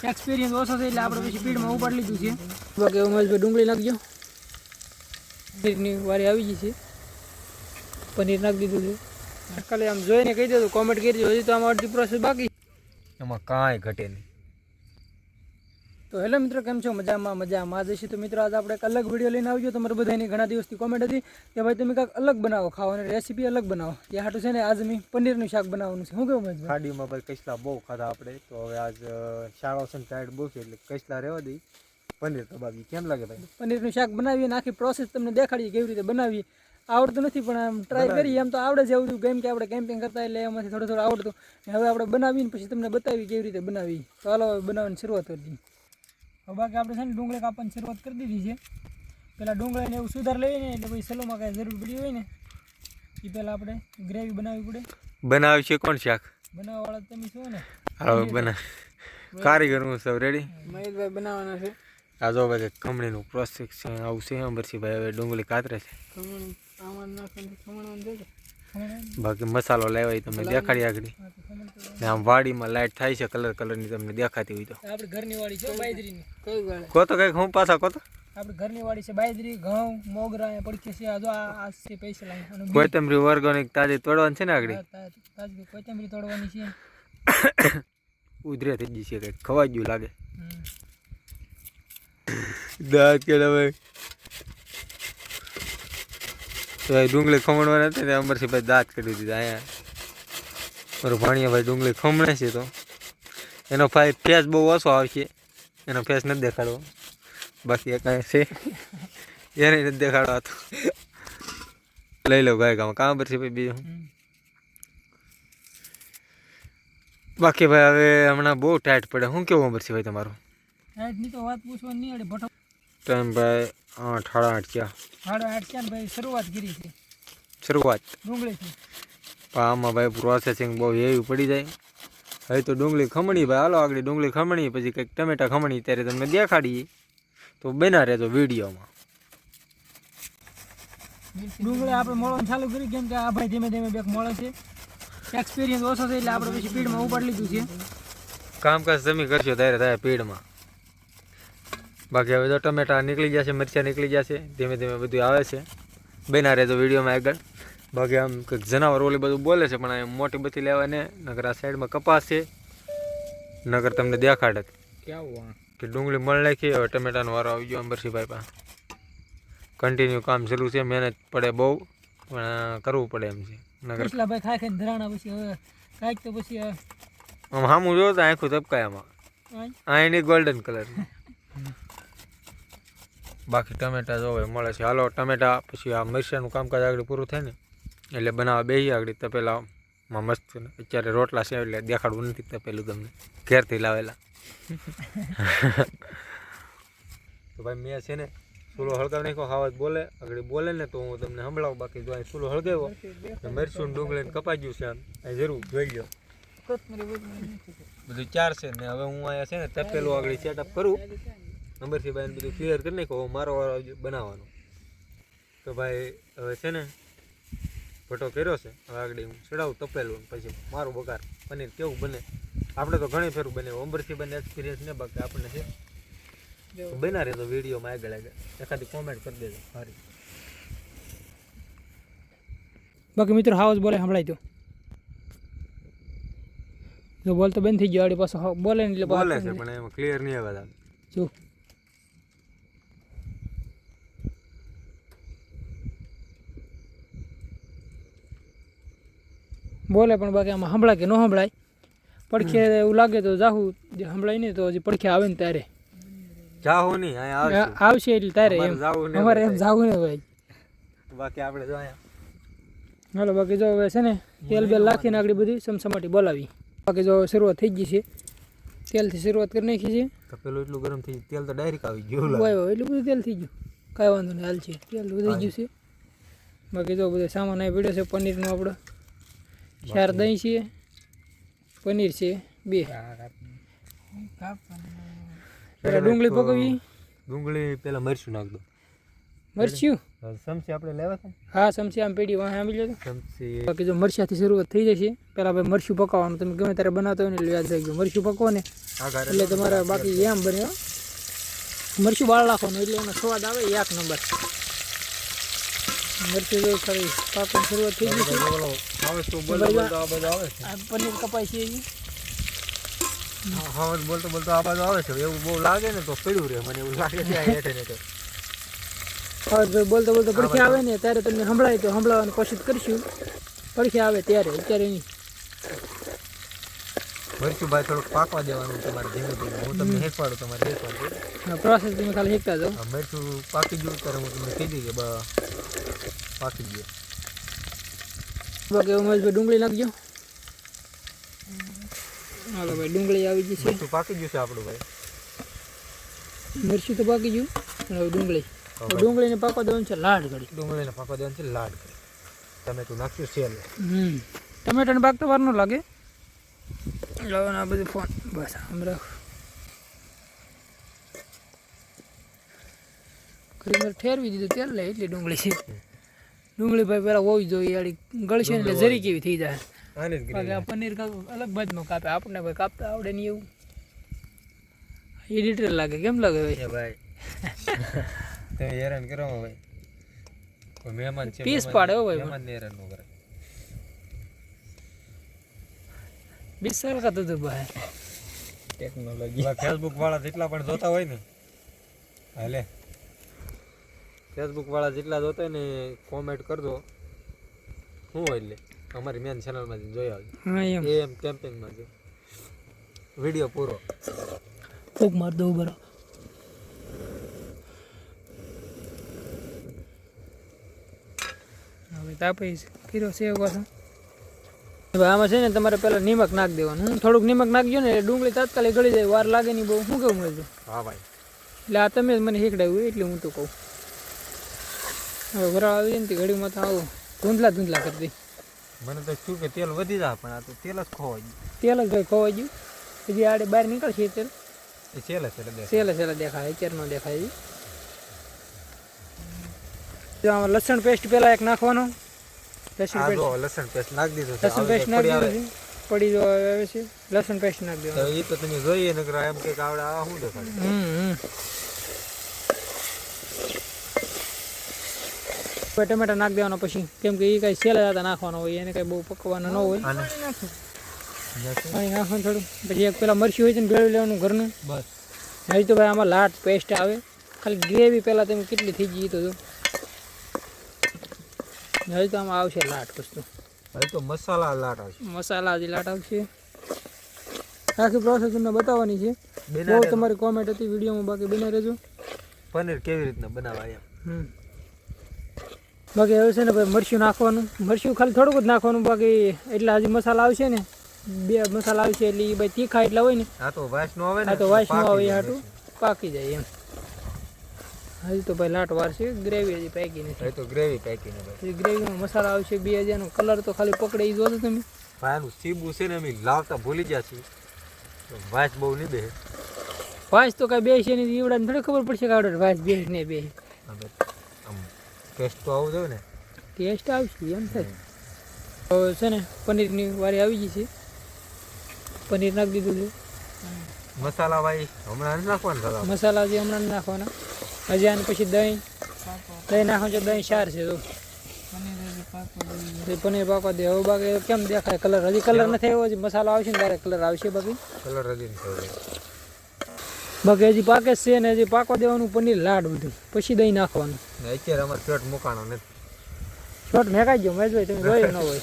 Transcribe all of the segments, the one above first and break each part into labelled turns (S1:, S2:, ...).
S1: Experience ઓછો છે એટલે આપણે પછી સ્પીડમાં ઉપાડી લીધું છે. બાકી ઉમેશભાઈ ડુંગળી નાખજો. પનીરની વારી આવી ગઈ છે. પનીર નાખી દીધું છે. કાલે આમ જોઈને કહી દેજો, કોમેન્ટ કરી દેજો. હજી તો આમાં અડધી પ્રોસેસ બાકી,
S2: એમાં કાંઈ ઘટે નહીં.
S1: તો હેલો મિત્રો, કેમ છો? મજામાં જશે. તો મિત્રો આજે આપણે એક અલગ વિડીયો લઈને આવજો. તમારે બધાની ઘણા દિવસથી કોમેન્ટ હતી કે ભાઈ તમે કાંઈક અલગ બનાવો, ખાવાની રેસીપી અલગ બનાવો. એ હાટું છે ને આજે મેં પનીરનું શાક બનાવવાનું છે. શું કેવું મહેશભાઈ?
S2: ખાડીમાં ભાઈ કચલા બહુ ખાધા આપણે, તો હવે આજ શાળા છે ને ટાઈટ બહુ છે એટલે કચલા રહેવા દઈ, પનીર દબાવી. કેમ લાગે ભાઈ?
S1: પનીરનું શાક બનાવીએ ને આખી પ્રોસેસ તમને દેખાડીએ કેવી રીતે બનાવીએ. આવડતું નથી પણ આમ ટ્રાય કરીએ. એમ તો આવડે છે એવું, કેમ કે આપણે કેમ્પિંગ કરતા એટલે એમાંથી થોડું આવડતું. હવે આપણે બનાવીને પછી તમને બતાવી કેવી રીતે બનાવી. તો હાલો બનાવવાની શરૂઆત કરી દઈએ. હવે બાકી આપણે છે ને ડુંગળી કાપવાની શરૂઆત કરી દીધી છે. પહેલાં ડુંગળીને એવું સુધાર લઈએ ને એટલે પછી સલોમાં કાંઈ જરૂર પડી હોય ને એ પહેલાં આપણે ગ્રેવી બનાવવી પડે.
S2: બનાવી છે કોણ શાક?
S1: બનાવવાવાળા તમે છો ને?
S2: હવે બના કારીગર હું સૌ રેડી.
S1: મહેશભાઈ બનાવવાના છે.
S2: આ જો ભાઈ ખમણીનું પ્રોસેસ છે આવું છે. અમરસિંહભાઈ હવે ડુંગળી કાતરે છે. બાકી મસાલો લેવાય તમને દેખાડી આગળ. ને આમ વાડીમાં લાઈટ થાય છે કલર કલરની, તમને દેખાતી હોય તો.
S1: આપણે ઘરની વાડી છે બાજરીની. કઈ ગાળે
S2: કહો તો કંઈક હું પાછા કહો તો.
S1: આપણે ઘરની વાડી છે, બાજરી, ઘઉં, મોગરા પડખે છે. આ જો આ છે પૈસા લાવીને.
S2: કોથમરી ઓર્ગેનિક તાજી તોડવાની છે ને આગળ.
S1: તાજી કોથમરી તોડવાની છે.
S2: ઉધરે થઈ ગઈ છે કંઈક, ખવાઈ ગયું લાગે. દાંત કે હવે તો ડુંગળી ખમણવાના હતા ને અમરસિંહભાઈ દાંત કાઢી દીધા. અહીંયા મારો ભાણિયા ભાઈ ડુંગળી ખમણે છે તો એનો ફેસ બહુ ઓછો આવશે. એનો ફેસ નથી દેખાડવો, બાકી કાંઈ છે એને નથી દેખાડવા. તો લઈ લો ભાઈ કામ અમરસિંહભાઈ બીજું. બાકી ભાઈ હવે હમણાં બહુ ટાઈટ પડે. શું કેવું અમરસિંહભાઈ તમારું?
S1: ટાઈટની તો વાત પૂછવાની નહીં. ભટો
S2: ટાઈમ ભાઈ 8:30 થયા.
S1: 8:30 થયા ને ભાઈ શરૂઆત કરી છે.
S2: શરૂઆત
S1: ડુંગળીથી.
S2: પણ આમાં ભાઈ પ્રોસેસિંગ બહુ એવી પડી જાય. હવે તો ડુંગળી ખમણી ભાઈ, હાલો આગળ ડુંગળી ખમણી પછી કંઈક ટમેટા ખમણી ત્યારે તમને દેખાડીએ. તો બના રહેજો વિડીયોમાં.
S1: ડુંગળી આપણે મળવાનું ચાલુ કરી, કેમ કે આ ભાઈ ધીમે ધીમે બેક મળે છે. એક્સપિરિયન્સ ઓછો છે એટલે આપણે પછી સ્પીડમાં ઉપાડી લીધું છે.
S2: કામકાજ તમે કરશો ત્યારે થાય સ્પીડમાં. બાકી હવે તો ટમેટા નીકળી જશે, મરચાં નીકળી જશે, ધીમે ધીમે બધું આવે છે. બના રહેજો વિડીયોમાં આગળ. બાકી આમ કંઈક જનાવર ઓલી બધું બોલે છે પણ મોટી બધી લેવાને નગર આ સાઈડમાં કપાસ છે. નગર તમને દેખાડે કે ડુંગળી મળ નાખી. હવે ટમેટાનો વારો આવી ગયો અમરસિંહભાઈ પાસે. કન્ટિન્યુ કામ ચાલુ છે, મહેનત પડે બહુ પણ કરવું પડે એમ છે. નગર
S1: ભાઈ ખાઈ ખાઈને ધરાણા પછી હવે કાંઈક તો પછી
S2: આમ સામું જોવો તો આખું તપકાય આમાં. આ એની ગોલ્ડન કલરની. બાકી ટમેટા જોવે મળે છે. હાલો ટમેટા પછી આ મરચાંનું કામકાજ આગળ પૂરું થાય ને એટલે બનાવવા બેસી આગળ. તપેલામાં મસ્ત અત્યારે રોટલા છે એટલે દેખાડવું નથી તપેલું તમને, ઘેરથી લાવેલા. તો ભાઈ મેં છે ને ચૂલો હળગાવી નાખ્યો. ખાવા બોલે આગળ બોલે ને તો હું તમને સંભળાવું. બાકી જો અહીં ચૂલો હળગાવ્યો, મરચું ડુંગળીને કપાઈ ગયું છે. આમ અહીં જરૂર જોઈ લો બધું ચાર છે ને. હવે હું અહીંયા છે ને તપેલું આગળ સેટઅપ કરું. અમરસિંહભાઈને બધું ક્લિયર કરી નાખો. મારો વારો બનાવવાનો. તો ભાઈ હવે છે ને ભટો કર્યો છે. હવે આગળ હું ચડાવું તપેલું પછી મારું બગાર પનીર કેવું બને. આપણે તો ઘણી ફેરું બને. અમરસિંહભાઈને એક્સપિરિયન્સ ને બાકી આપણને છે. બના રહે તો વિડીયોમાં આગળ એખાદી કોમેન્ટ કરી દેજો સારી.
S1: બાકી મિત્રો હાઉસ બોલે સંભળાય તો જો બોલ તો બંધ થઈ ગયો. પાછો બોલે ને એટલે
S2: બોલે છે પણ એમાં ક્લિયર નહીં અવાજ આવે.
S1: જો બોલે પણ બાકી આમાં સંભળાય કે ન સંભળાય. પડખે એવું લાગે તો જાહું, જે સંભળાય નહીં તો હજી પડખે આવે ને ત્યારે
S2: જાહું નહીં
S1: આવશે એટલે તારે એમ અમારે એમ જાવું ને ભાઈ.
S2: બાકી આપણે જો અહીંયા
S1: હાલો બાકી જો હવે છે ને તેલ બેલ નાખીને આગળ બધી સમસમાટી બોલાવી. બાકી જો શરૂઆત થઈ ગઈ છે. તેલથી શરૂઆત કરી નાખી છે.
S2: તપેલું એટલું ગરમ થઈ તેલ તો ડાયરેક્ટ આવી ગયું.
S1: એટલું બધું તેલ થઈ ગયું, કાંઈ વાંધો નહીં, હાલ છે. તેલ વધી ગયું છે. બાકી જો બધો સામાન આવી પડ્યો છે. પનીરનો આપણે 4 દહીં છે, પનીર છે 2. પહેલાં ડુંગળી પકવી.
S2: ડુંગળી પહેલાં મરચું નાખ દો.
S1: મરચ્યું
S2: ચમચી આપણે લેવા હતા
S1: હા ચમચી આમ પેઢી વાહ આંબી લેતો
S2: ચમચી
S1: બાકી જો મરચાથી શરૂઆત થઈ જશે પહેલાં ભાઈ મરચું પકાવવાનું તમે ગમે ત્યારે બનાવતો હોય ને એટલે યાદ રાખજો મરચું પકવો ને એટલે તમારે બાકી એમ બને મરચું બાળ રાખવાનું એટલે એનો સ્વાદ આવે એક નંબર મરચું જો ખાલી પાકવાની શરૂઆત થઈ ગઈ છે
S2: હવે તો બોલતો બોલતો આ બધું આવે છે
S1: આ પનીર કપાય છે હજી
S2: હવે બોલતો બોલતો આ બધું આવે છે એવું બહુ લાગે ને તો પડ્યું રહે મને એવું લાગે છે આ હેઠે ને
S1: હવે ભાઈ બોલતો બોલતો પડખે આવે ને ત્યારે તમને સંભળાય તો સંભળાવવાની કોશિશ કરીશું પડખે આવે ત્યારે અત્યારે નહીં
S2: મરચું ભાઈ થોડુંક પાકવા દેવાનું તમારે ધીમે ધીમે હું તમને શીખવાડું તમારે શીખવાડું
S1: પ્રોસેસ તમે ખાલી શીખતા જાઓ
S2: મરચું પાકી ગયું ત્યારે હું તમને કહી દઈએ પાકી ગયું
S1: બાકી ઉમેશભાઈ ડુંગળી નાખજો હાલો ભાઈ ડુંગળી આવી ગઈ છે
S2: મરચું પાકી ગયું છે આપણું ભાઈ
S1: મરચું તો પાકી ગયું હવે ડુંગળીને પાકવા દેવાનું છે લાડ ઘડી
S2: ડુંગળીને પાકવા દેવાનું છે લાડ ટમેટું નાખ્યું સેલ
S1: ટમેટાને પાકતા વાર ન લાગે લાવવાનું આ બધું ફોન બસ આમ રાખ ખરી ઠેરવી દીધું તેલ લે એટલી ડુંગળી છે ડુંગળી ભાઈ પેલા હોવી જોઈએ યાડી ગળશે ને એટલે જરી કેવી થઈ જાય બાકી આ પનીર અલગ બાજુમાં કાપે આપણને ભાઈ કાપતા આવડે નહીં એવું એડિટર લાગે કેમ લાગે
S2: ભાઈ તમે હેરાન કરો ભાઈ કોઈ મહેમાન છે
S1: પીસ પાડે હો ભાઈ
S2: મહેમાનને હેરાન ન કરે
S1: 20 સાલ કા તો ભાઈ
S2: ટેકનોલોજી ફેસબુક વાળા જેટલા પણ જોતા હોય ને હાલે ફેસબુક વાળા જેટલા જોતા હોય ને કોમેન્ટ કરજો શું હોય એટલે અમારી મેન ચેનલમાં જોઈ આવજો
S1: હા
S2: એમ કેમ્પિંગમાં છે વિડીયો પૂરો
S1: ફૂક માર દો બરો હવે તાપી કીરો સેવ પાછો ભાઈ આમાં છે ને તમારે પહેલાં નિમક નાખી દેવાનું થોડુંક નિમક નાખજો ને એટલે ડુંગળી તાત્કાલિક ગળી જાય વાર લાગે નહીં બહુ શું કેવું મળે
S2: હા ભાઈ
S1: એટલે આ તમે જ મને શીખડાવ્યું એટલે હું તો કહું હવે વરાળ આવી જાય ને ઘડીમાં તો આવું ધૂંધલા કરતી
S2: મને તો શું કે તેલ વધી જાય પણ આ તો તેલ જ ખોવાઈ
S1: તેલ જ ભાઈ ખોવાઈ ગયું હજી આડે બહાર નીકળશે તેલ
S2: ગયું
S1: સેલે દેખાય અત્યારે ન દેખાય જો આમાં લસણ પેસ્ટ પહેલાં એક નાખવાનો
S2: લસણ પેસ્ટ નાખી દીધું છે
S1: લસણ પેસ્ટ નાખી દીધું છે પડી જો આવે છે લસણ પેસ્ટ નાખી દેવાનું
S2: એ તો તમે જોઈએ નકર એમ કે આવડે આ શું દેખાડે
S1: ટમેટા નાખી દેવાનો પછી કેમ કે એ કાંઈ સેલા જતા નાખવાનો હોય એને કાંઈ બહુ પકવાનો ન હોય અહીં નાખવાનું થોડું પછી એક પેલા મરચું હોય છે ને ભેળવી લેવાનું ઘરનું
S2: બસ
S1: હજી તો ભાઈ આમાં લાટ પેસ્ટ આવે ખાલી ગ્રેવી પહેલાં તમે કેટલી થઈ ગઈ તો જો હજી તો આમાં આવશે લાટ વસ્તુ
S2: હવે તો મસાલા લાટ આવશે
S1: મસાલા હજી લાટ આવશે આખી પ્રોસેસ તમને બતાવવાની છે બહુ તમારી કોમેન્ટ હતી વિડીયોમાં બાકી બના રહેજો
S2: પનીર કેવી રીતના બનાવાય એમ
S1: બાકી હવે છે ને ભાઈ મરચું નાખવાનું મરચું ખાલી થોડુંક જ નાખવાનું બાકી એટલા હજી મસાલા આવશે ને 2 મસાલા આવશે એટલે એ ભાઈ તીખા એટલા હોય ને
S2: આ તો વાસ નો આવે ને
S1: આ તો વાસ નો આવે એ હાટું પાકી જાય એમ હજી તો ભાઈ લાટ વાર છે ગ્રેવી હજી પાકી નથી
S2: એ તો ગ્રેવી પાકી ને ભાઈ
S1: ગ્રેવીમાં મસાલા આવશે 2000 નો કલર તો ખાલી પકડે એ જોજો તમે
S2: ભાઈનું સીબુ છે ને અમે લાવતા ભૂલી ગયા છીએ વાસ બહુ નહીં બે
S1: વાસ તો કાંઈ બેસે નહીં ઈવડાને થોડી ખબર પડશે કે આવડે વાસ બેસ ને બે
S2: આમ ટેસ્ટ તો આવું જોઈએ ને
S1: ટેસ્ટ આવશે એમ થાય હવે છે ને પનીરની વારી આવી ગઈ છે પનીર નાખી દીધું છે
S2: મસાલા ભાઈ હમણાં નથી નાખવાના દાદા
S1: મસાલા હજી હમણાં નાખવાના હજી આને પછી દહીં નાખવાનું છે દહીં 4 છે તો પનીર પાકવા દે હવે બાકી કેમ દેખાય કલર હજી કલર નથી આવ્યો હજી મસાલો આવશે ને ત્યારે કલર આવશે બાકી
S2: કલર હજી નથી
S1: બાકી હજી પાકે છે ને હજી પાકવા દેવાનું પનીર લાડ બધું પછી દહીં નાખવાનું
S2: અત્યારે અમારે શર્ટ મૂકાનો નથી
S1: શોર્ટ મેકાઈ ગયો મેજભાઈ તમે જોયું ન હોય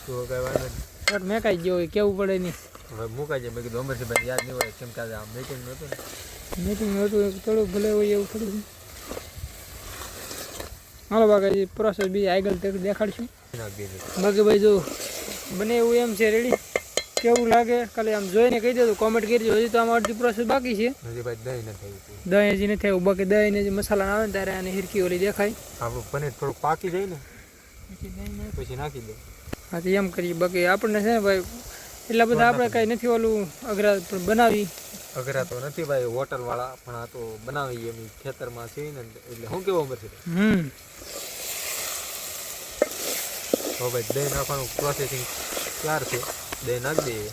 S2: તો કઈ વાત નથી
S1: શોર્ટ મેકાઈ ગયો હોય કેવું પડે નહીં
S2: હવે મુકાઈ જાય મેં કીધું અમરજીભાઈ યાદ નહીં હોય કેમ કે આ મીટિંગ નહોતું ને
S1: મીટિંગ હતું થોડું ભલે હોય એવું થોડું હાલો બાકી પ્રોસેસ બીજી આગળ દેખાડશું બાકી ભાઈ જો બને એવું એમ છે રેડી કેવું લાગે ખાલી આમ જોઈને કહી દેજો કોમેન્ટ કરજો હજી તો આમાં અડધી પ્રોસેસ બાકી છે
S2: હજી ભાઈ દહીં નથી આવ્યું
S1: દહીં હજી નથી આવ્યું બાકી દહીં ને જે મસાલા આવે ને ત્યારે આની હિરકી ઓલી દેખાય
S2: આપણું પનીર થોડું પાકી જાય ને પછી નાખી દે
S1: હા તો એમ કરીએ બાકી આપણને છે ને ભાઈ એટલા બધા આપણે કાંઈ નથી ઓલું અઘરા બનાવી
S2: અઘરા તો નથી ભાઈ હોટલવાળા, પણ આ તો બનાવી એમ ખેતરમાં છે ને, એટલે શું કેવું અમરસિંહ? તો ભાઈ દહીં નાખવાનું પ્રોસેસિંગ તૈયાર છે, દહીં નાખી દઈએ.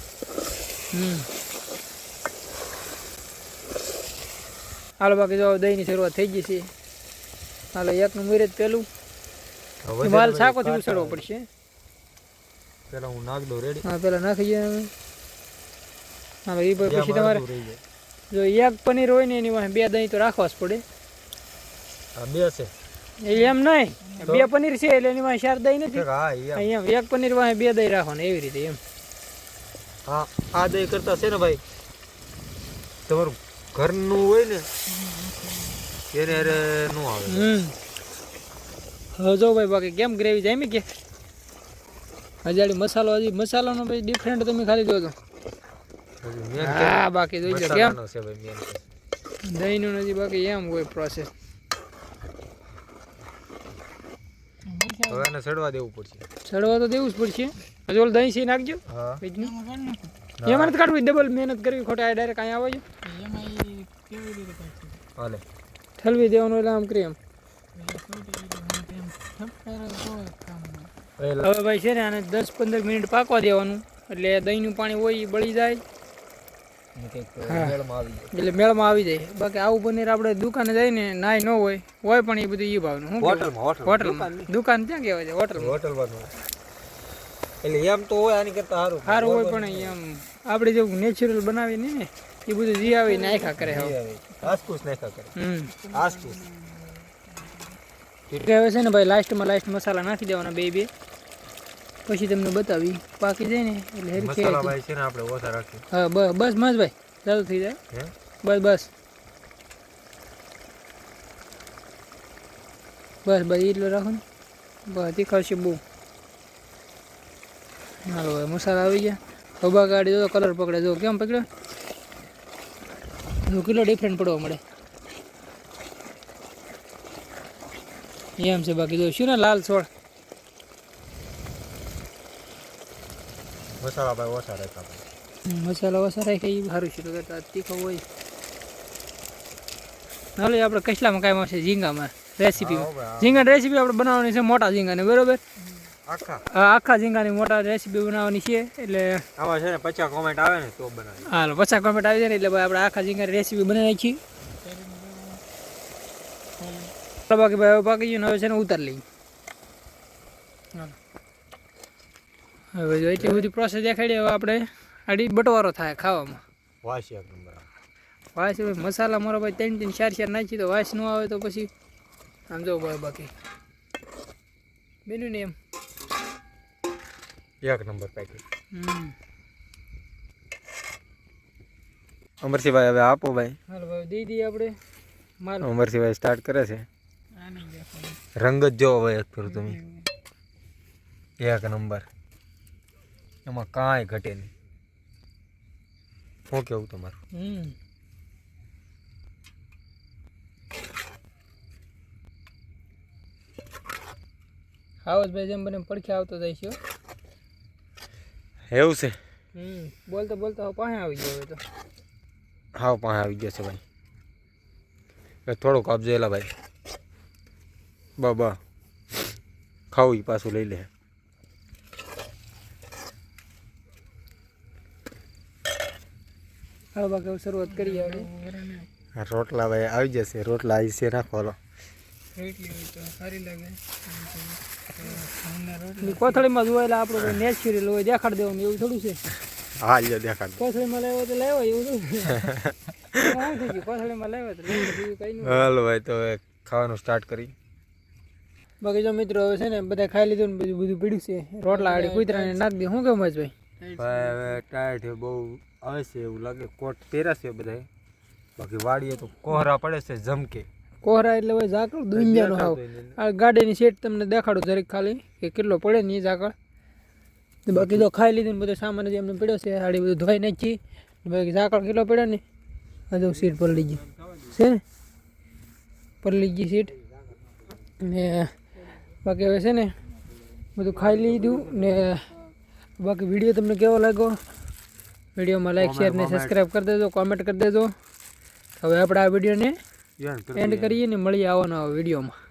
S1: હાલો બાકી જો દહીંની શરૂઆત થઈ ગઈ છે. હાલો એકનું મુહૂર્ત પેલું માલ શાકોથી ઉછળવો પડશે.
S2: પેલા હું નાખ દઉં. રેડી?
S1: હા પેલા નાખી દઈએ અમે. હાલો એ પછી તમારે જો એક પનીર હોય ને એની વાંહે 2 દહીં તો રાખવા જ પડે.
S2: આ 2 છે
S1: એમ નહીં, 2 પનીર છે એટલે એની વાંહે 4 દહીં નથી.
S2: હા
S1: એમ એક પનીર વાંહે 2 દહીં રાખવાના એવી રીતે એમ.
S2: હા આ દહીં કરતા છે ને ભાઈ, તમારું ઘરનું હોય ને એને અરે ન આવે.
S1: હવે જો ભાઈ બાકી કેમ ગ્રેવી જામી કે હજાડી મસાલો, હજી મસાલાનો ભાઈ ડિફરન્ટ તમે ખાલી જોજો. હા બાકી જોઈજો કેમ દહીંનું હજી બાકી એમ હોય પ્રોસેસ.
S2: હવે એને સડવા દેવું પડશે.
S1: સડવા તો દેવું જ પડશે. હજુ ઓલું દહીં સી નાખજો. એમાં નથી કાઢવું, ડબલ મહેનત કરવી ખોટા. આ ડાયરેક્ટ અહીંયા આવજો
S2: હાલે
S1: ઠલવી દેવાનું એટલે આમ કરી એમ. હવે ભાઈ છે ને આને 10-15 મિનિટ પાકવા દેવાનું, એટલે દહીંનું પાણી હોય એ બળી જાય, એટલે મેળમાં આવી જાય. બાકી આવું પનીર આપણે દુકાને જઈને નાય ન હોય પણ એ બધું એ ભાવનું. હોટલમાં દુકાન ક્યાં કહેવાય છે? હોટલમાં.
S2: એટલે એમ તો હોય, આની કરતા
S1: સારું હોય પણ એમ આપણે જેવું નેચરલ બનાવી ને એ બધું જી આવી નાખ્યા કરે. હવે છે ને ભાઈ લાસ્ટ મસાલા નાખી દેવાના 2 પછી તમને બતાવી પાકી જાય ને એટલે
S2: મસાલા ભાઈ છે ને આપણે ઓછા રાખીએ.
S1: હા બસ મસ્ત ભાઈ ચાલુ થઈ જાય. બસ એટલું રાખો ને બસ તીખાશે બહુ. હાલો ભાઈ મસાલા આવી ગયા. હબા ગાડી જો કલર પકડે, જો કેમ પકડ્યો, જો કેટલો ડિફરન્ટ પડવા મળે એમ છે. બાકી જો શું ને લાલ છોડ
S2: મસાલા ભાઈ ઓછા રાખતા.
S1: મસાલા ઓછા રાખે એ સારું છે. કરતા તીખો હોય. હાલો આપણે કસલામાં કાંઈ આવશે ઝીંગામાં રેસીપીમાં. ઝીંગા રેસીપી આપણે બનાવવાની છે મોટા ઝીંગાને, બરોબર? આખા ઝીંગાની મોટા રેસીપી બનાવવાની છે. એટલે
S2: આમાં છે ને 50 કોમેન્ટ આવે ને તો બનાવી.
S1: હાલો 50 કોમેન્ટ આવી જાય ને એટલે ભાઈ આપણે આખા ઝીંગાની રેસીપી બનાવી છીએ. બાકી ભાઈ બાકી ગયું હવે છે ને ઉતાર લઈએ. હવે જો એટલી બધી પ્રોસેસ દેખાડી. હવે આપણે આડી બટવારો થાય ખાવામાં.
S2: વાસ એક નંબર.
S1: વાસ મસાલા મારો ભાઈ 3-4 નાખી તો વાસ ન આવે તો પછી આમ જો ભાઈ બાકી બેનું ને એમ
S2: એક નંબર પેકેટ. અમરસિંહભાઈ હવે આપો ભાઈ.
S1: હાલો ભાઈ દીદી આપણે માલ.
S2: અમરસિંહભાઈ સ્ટાર્ટ કરે છે. રંગ જ જોવો ભાઈ એક ફેર તમે, એક નંબર. એમાં કાંઈ ઘટે નહીં. શું કેવું તમારું?
S1: આવો ભાઈ જેમ બને પડખે આવતો જાય છે.
S2: એવું છે?
S1: બોલતા બોલતા પાસે આવી ગયો હવે તો.
S2: હા પાસે આવી ગયો છે ભાઈ. થોડુંક આપજો એલા ભાઈ. બા ખાવું પાછું લઈ લે.
S1: હા બાકી શરૂઆત કરીએ આપણે.
S2: રોટલા ભાઈ આવી જશે. રોટલા આવી છે નાખો. હાલો
S1: કોથળીમાં જોયેલા આપણે નેચરલ હોય દેખાડ દેવાનું એવું થોડું છે.
S2: હા લ્યો દેખાડ.
S1: કોથળીમાં લાવ્યો તો લાવ્યો એવું થોડું. કોથળીમાં લાવ્યો તો કઈ.
S2: હાલો ભાઈ તો હવે ખાવાનું સ્ટાર્ટ કરી.
S1: બાકી જો મિત્રો હવે છે ને બધા ખાઈ લીધું ને બધું પીડ્યું છે. રોટલા આડી કૂતરાને નાખ દે. શું કેમ ભાઈ?
S2: ભાઈ હવે ટાઈટ બહુ આવે છે એવું લાગે. કોટ પહેર્યા છે બધા. બાકી વાડીએ તો કોહરા પડે છે જમકે.
S1: કોહરા એટલે ભાઈ ઝાકળ દુનિયાનો હાવ. આ ગાડીની સીટ તમને દેખાડું જરીક ખાલી કે કેટલો પડે ને એ ઝાકળ. બાકી તો ખાઈ લીધું ને બધો સામાન જે એમને પડ્યો છે સાડી બધું ધોઈ નાખી. બાકી ઝાકળ કેટલો પડ્યો ને હજુ સીટ પલળી ગઈ છે ને, પલળી ગઈ સીટ ને. બાકી હવે છે ને બધું ખાઈ લીધું ને. બાકી વિડીયો તમને કેવો લાગ્યો વિડીયોમાં લાઈક શેર ને સબસ્ક્રાઈબ કરી દેજો, કોમેન્ટ કરી દેજો. હવે આપણે આ વિડીયોને એન્ડ કરીએ ને મળીએ આવવાના વિડીયોમાં.